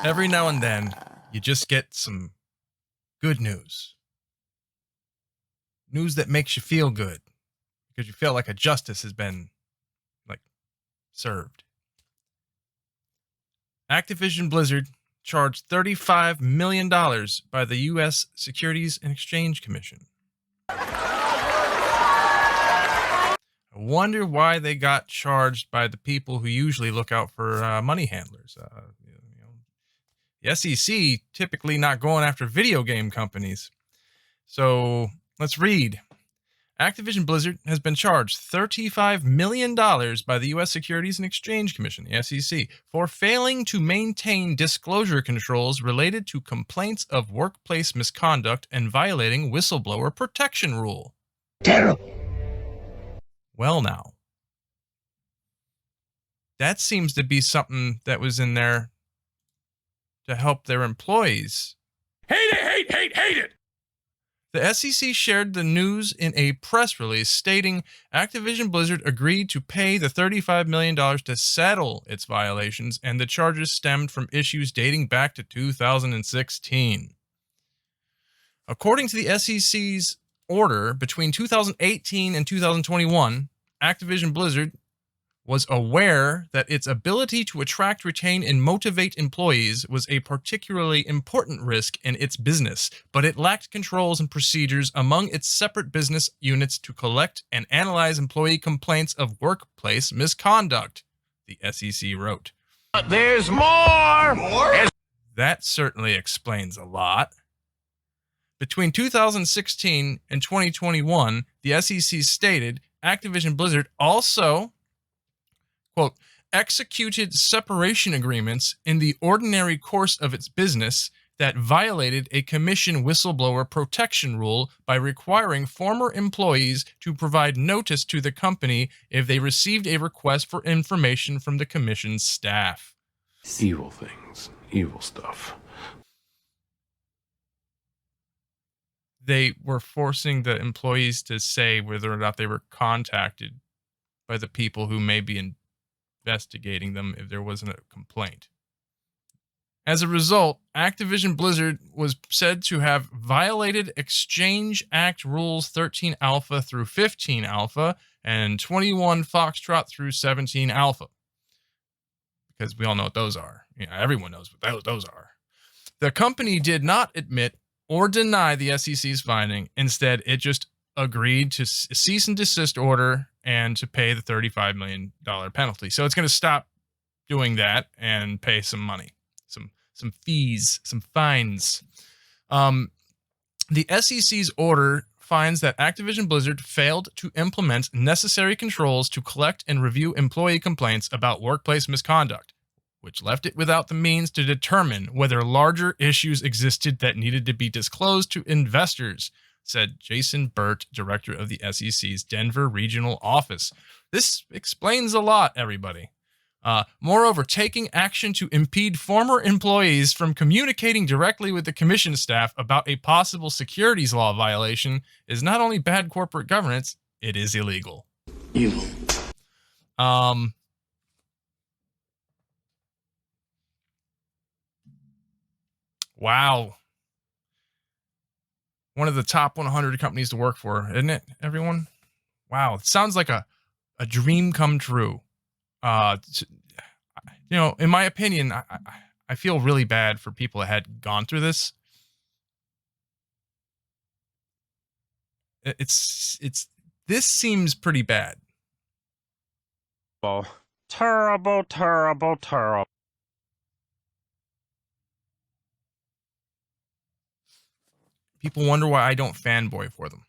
Every now and then, you just get some good news. News that makes you feel good because you feel like a justice has been, served. Activision Blizzard charged $35 million by the U.S. Securities and Exchange Commission. I wonder why they got charged by the people who usually look out for money handlers. The SEC typically not going after video game companies. So let's read. Activision Blizzard has been charged $35 million by the U.S. Securities and Exchange Commission, the SEC, for failing to maintain disclosure controls related to complaints of workplace misconduct and violating whistleblower protection rule. Terrible. Well, now, that seems to be something that was in there to help their employees. Hate it! The SEC shared the news in a press release stating Activision Blizzard agreed to pay the $35 million to settle its violations, and the charges stemmed from issues dating back to 2016. According to the SEC's order, between 2018 and 2021, Activision Blizzard was aware that its ability to attract, retain, and motivate employees was a particularly important risk in its business, but it lacked controls and procedures among its separate business units to collect and analyze employee complaints of workplace misconduct, the SEC wrote. But there's more! That certainly explains a lot. Between 2016 and 2021, the SEC stated Activision Blizzard also, quote, executed separation agreements in the ordinary course of its business that violated a commission whistleblower protection rule by requiring former employees to provide notice to the company if they received a request for information from the commission's staff. Evil things, evil stuff. They were forcing the employees to say whether or not they were contacted by the people who may be investigating them if there wasn't a complaint. As a result, Activision Blizzard was said to have violated Exchange Act Rules 13 Alpha through 15 Alpha and 21 Foxtrot through 17 Alpha. Because we all know what those are. Everyone knows what those are. The company did not admit or deny the SEC's finding. Instead, it just agreed to cease and desist order and to pay the $35 million penalty. So it's going to stop doing that and pay some money, some fees, some fines. The SEC's order finds that Activision Blizzard failed to implement necessary controls to collect and review employee complaints about workplace misconduct, which left it without the means to determine whether larger issues existed that needed to be disclosed to investors, said Jason Burt, director of the SEC's Denver regional office. This explains a lot, everybody. Moreover, taking action to impede former employees from communicating directly with the commission staff about a possible securities law violation is not only bad corporate governance, it is illegal. Evil. Wow. One of the top 100 companies to work for, isn't it, everyone? Wow. It sounds like a dream come true. In my opinion, I feel really bad for people that had gone through this. This seems pretty bad. Terrible. People wonder why I don't fanboy for them.